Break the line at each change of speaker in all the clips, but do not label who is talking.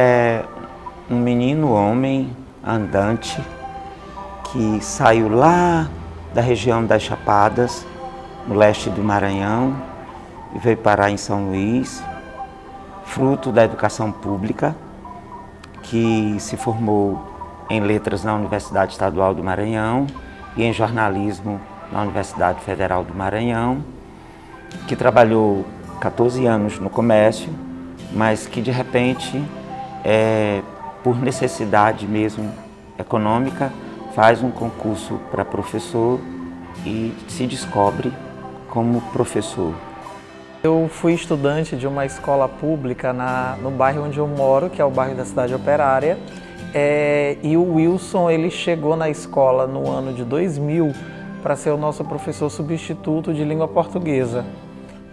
é um menino homem andante que saiu lá da região das Chapadas, no leste do Maranhão, e veio parar em São Luís, fruto da educação pública, que se formou em letras na Universidade Estadual do Maranhão e em jornalismo na Universidade Federal do Maranhão, que trabalhou 14 anos no comércio, mas que de repente, por necessidade mesmo econômica, faz um concurso para professor e se descobre como professor.
Eu fui estudante de uma escola pública no bairro onde eu moro, que é o bairro da Cidade Operária, e o Wilson ele chegou na escola no ano de 2000 para ser o nosso professor substituto de língua portuguesa.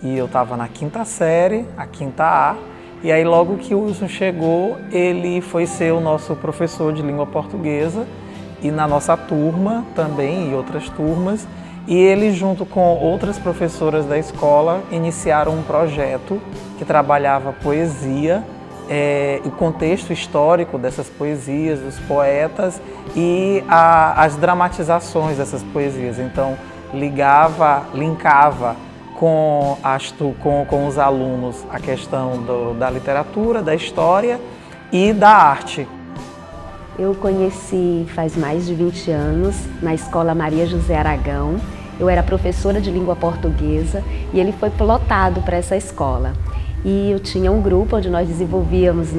E eu estava na quinta série, a quinta A, e aí logo que o Wilson chegou, ele foi ser o nosso professor de língua portuguesa, e na nossa turma também, e outras turmas, e ele junto com outras professoras da escola iniciaram um projeto que trabalhava poesia, o contexto histórico dessas poesias, dos poetas e as dramatizações dessas poesias. Então linkava com os alunos a questão da literatura, da história e da arte.
Eu conheci faz mais de 20 anos na Escola Maria José Aragão. Eu era professora de língua portuguesa e ele foi plotado para essa escola. E eu tinha um grupo onde nós desenvolvíamos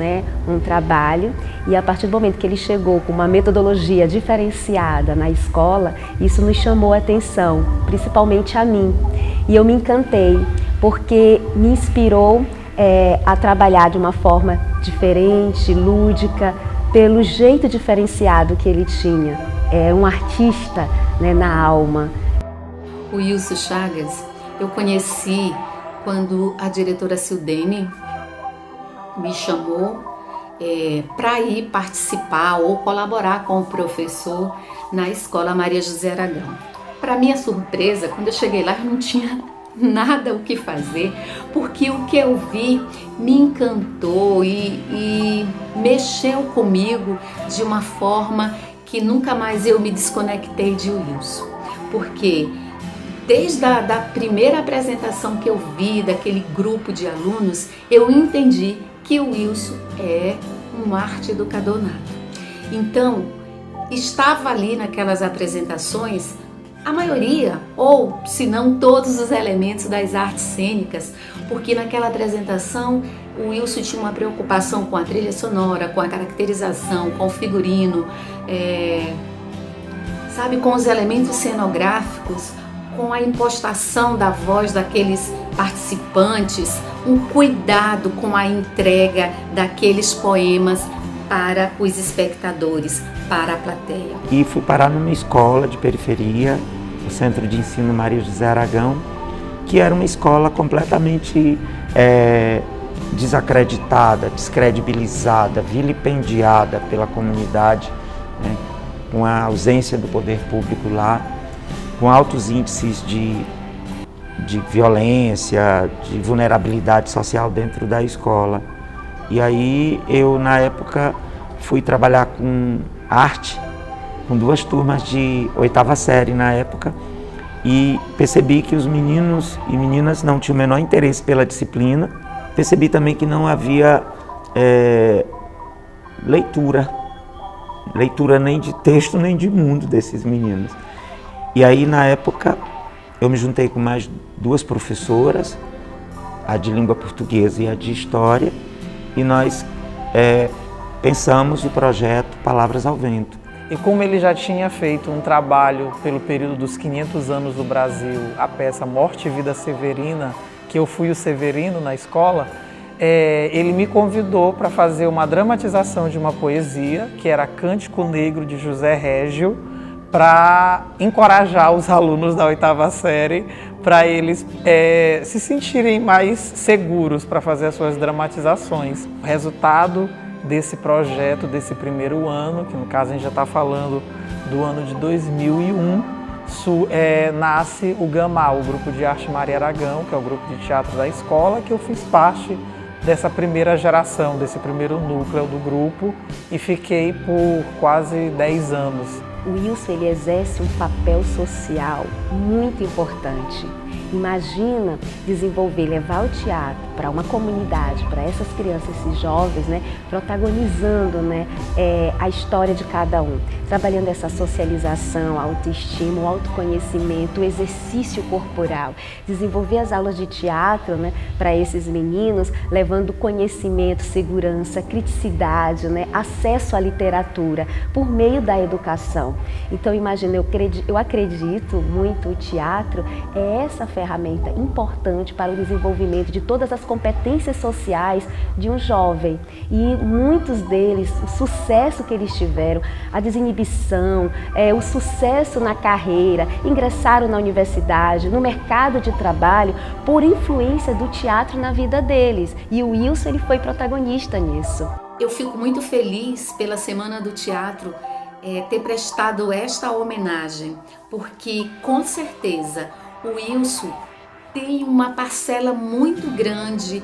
um trabalho, e a partir do momento que ele chegou com uma metodologia diferenciada na escola, isso nos chamou a atenção, principalmente a mim. E eu me encantei, porque me inspirou a trabalhar de uma forma diferente, lúdica, pelo jeito diferenciado que ele tinha. É um artista na alma.
O Wilson Chagas eu conheci quando a diretora Sildene me chamou para ir participar ou colaborar com o professor na Escola Maria José Aragão. Para minha surpresa, quando eu cheguei lá, eu não tinha nada o que fazer, porque o que eu vi me encantou e mexeu comigo de uma forma que nunca mais eu me desconectei de Wilson. Porque desde a primeira apresentação que eu vi daquele grupo de alunos, eu entendi que o Wilson é um arte educador nato. Então, estava ali naquelas apresentações a maioria, ou se não todos os elementos das artes cênicas, porque naquela apresentação o Wilson tinha uma preocupação com a trilha sonora, com a caracterização, com o figurino, com os elementos cenográficos, com a impostação da voz daqueles participantes, um cuidado com a entrega daqueles poemas para os espectadores, para a plateia.
E fui parar numa escola de periferia, o Centro de Ensino Maria José Aragão, que era uma escola completamente desacreditada, descredibilizada, vilipendiada pela comunidade, com a ausência do poder público lá, com altos índices de violência, de vulnerabilidade social dentro da escola. E aí eu, na época, fui trabalhar com arte, com 2 turmas de 8ª série na época, e percebi que os meninos e meninas não tinham o menor interesse pela disciplina. Percebi também que não havia leitura nem de texto nem de mundo desses meninos. E aí, na época, eu me juntei com mais 2 professoras, a de língua portuguesa e a de história, e nós pensamos o projeto Palavras ao Vento.
E como ele já tinha feito um trabalho pelo período dos 500 anos do Brasil, a peça Morte e Vida Severina, que eu fui o Severino na escola, ele me convidou para fazer uma dramatização de uma poesia, que era Cântico Negro de José Régio, para encorajar os alunos da 8ª série, para eles se sentirem mais seguros para fazer as suas dramatizações. O resultado desse projeto, desse primeiro ano, que no caso a gente já está falando do ano de 2001, nasce o GAMAL, o Grupo de Arte Maria Aragão, que é o grupo de teatro da escola, que eu fiz parte dessa primeira geração, desse primeiro núcleo do grupo, e fiquei por quase 10 anos.
O Wilson, ele exerce um papel social muito importante. Imagina desenvolver, levar o teatro para uma comunidade, para essas crianças, esses jovens, né, protagonizando, né, a história de cada um, trabalhando essa socialização, a autoestima, o autoconhecimento, o exercício corporal, desenvolver as aulas de teatro, né, para esses meninos, levando conhecimento, segurança, criticidade, né, acesso à literatura por meio da educação. Então, imagina, eu acredito muito o teatro é essa ferramenta importante para o desenvolvimento de todas as competências sociais de um jovem. E muitos deles, o sucesso que eles tiveram, a desinibição, o sucesso na carreira, ingressaram na universidade, no mercado de trabalho, por influência do teatro na vida deles. E o Wilson, ele foi protagonista nisso.
Eu fico muito feliz pela Semana do Teatro ter prestado esta homenagem, porque com certeza o Wilson tem uma parcela muito grande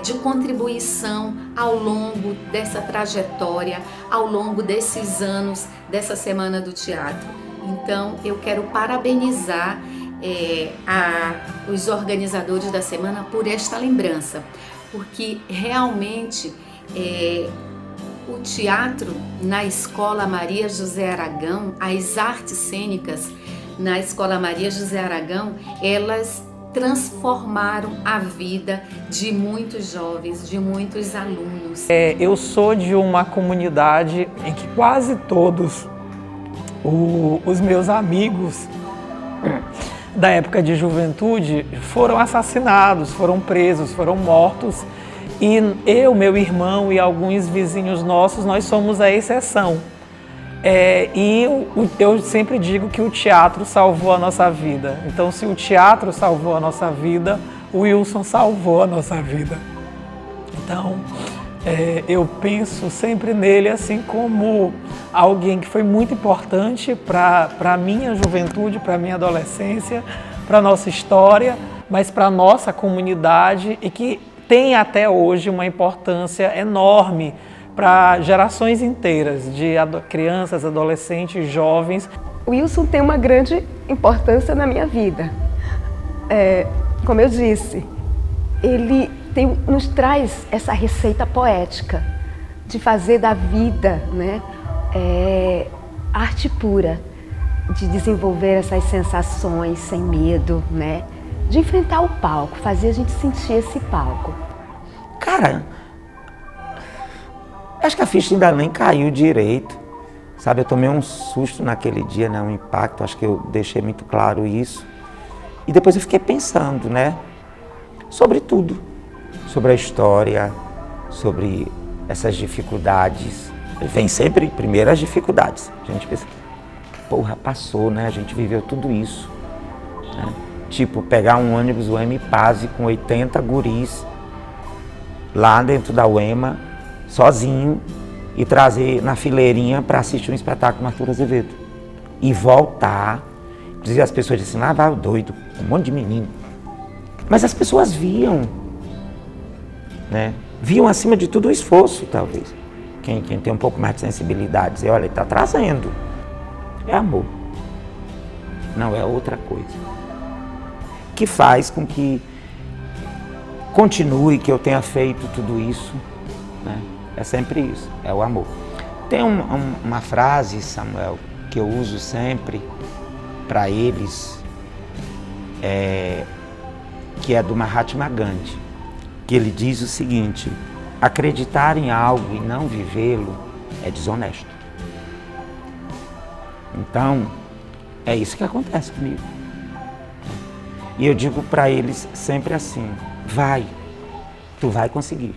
de contribuição ao longo dessa trajetória, ao longo desses anos dessa Semana do Teatro. Então eu quero parabenizar os organizadores da semana por esta lembrança, porque realmente o teatro na Escola Maria José Aragão, as artes cênicas na Escola Maria José Aragão, elas transformaram a vida de muitos jovens, de muitos alunos.
Eu sou de uma comunidade em que quase todos os meus amigos da época de juventude foram assassinados, foram presos, foram mortos. E eu, meu irmão e alguns vizinhos nossos, nós somos a exceção. Eu sempre digo que o teatro salvou a nossa vida. Então, se o teatro salvou a nossa vida, o Wilson salvou a nossa vida. Então, eu penso sempre nele assim como alguém que foi muito importante para a minha juventude, para a minha adolescência, para a nossa história, mas para a nossa comunidade e que tem até hoje uma importância enorme para gerações inteiras de crianças, adolescentes, jovens.
O Wilson tem uma grande importância na minha vida. Como eu disse, ele nos traz essa receita poética de fazer da vida, né, arte pura, de desenvolver essas sensações sem medo, né, de enfrentar o palco, fazer a gente sentir esse palco.
Cara, acho que a ficha ainda nem caiu direito, sabe? Eu tomei um susto naquele dia, né? Um impacto, acho que eu deixei muito claro isso. E depois eu fiquei pensando, né? Sobre tudo, sobre a história, sobre essas dificuldades. Vem sempre primeiro as dificuldades. A gente pensa, porra, passou, né? A gente viveu tudo isso, né? Tipo, pegar um ônibus, o M-Paz, com 80 guris lá dentro da UEMA, sozinho, e trazer na fileirinha para assistir um espetáculo no Arthur Azevedo. E voltar. Inclusive as pessoas diziam, vai o doido, um monte de menino. Mas as pessoas viam, né? Viam acima de tudo o esforço, talvez. Quem tem um pouco mais de sensibilidade, dizer, olha, ele está trazendo. É amor. Não é outra coisa. Que faz com que continue, que eu tenha feito tudo isso, né? É sempre isso, é o amor. Tem uma frase, Samuel, que eu uso sempre para eles, que é do Mahatma Gandhi, que ele diz o seguinte: acreditar em algo e não vivê-lo é desonesto. Então, é isso que acontece comigo. E eu digo para eles sempre assim, vai, tu vai conseguir.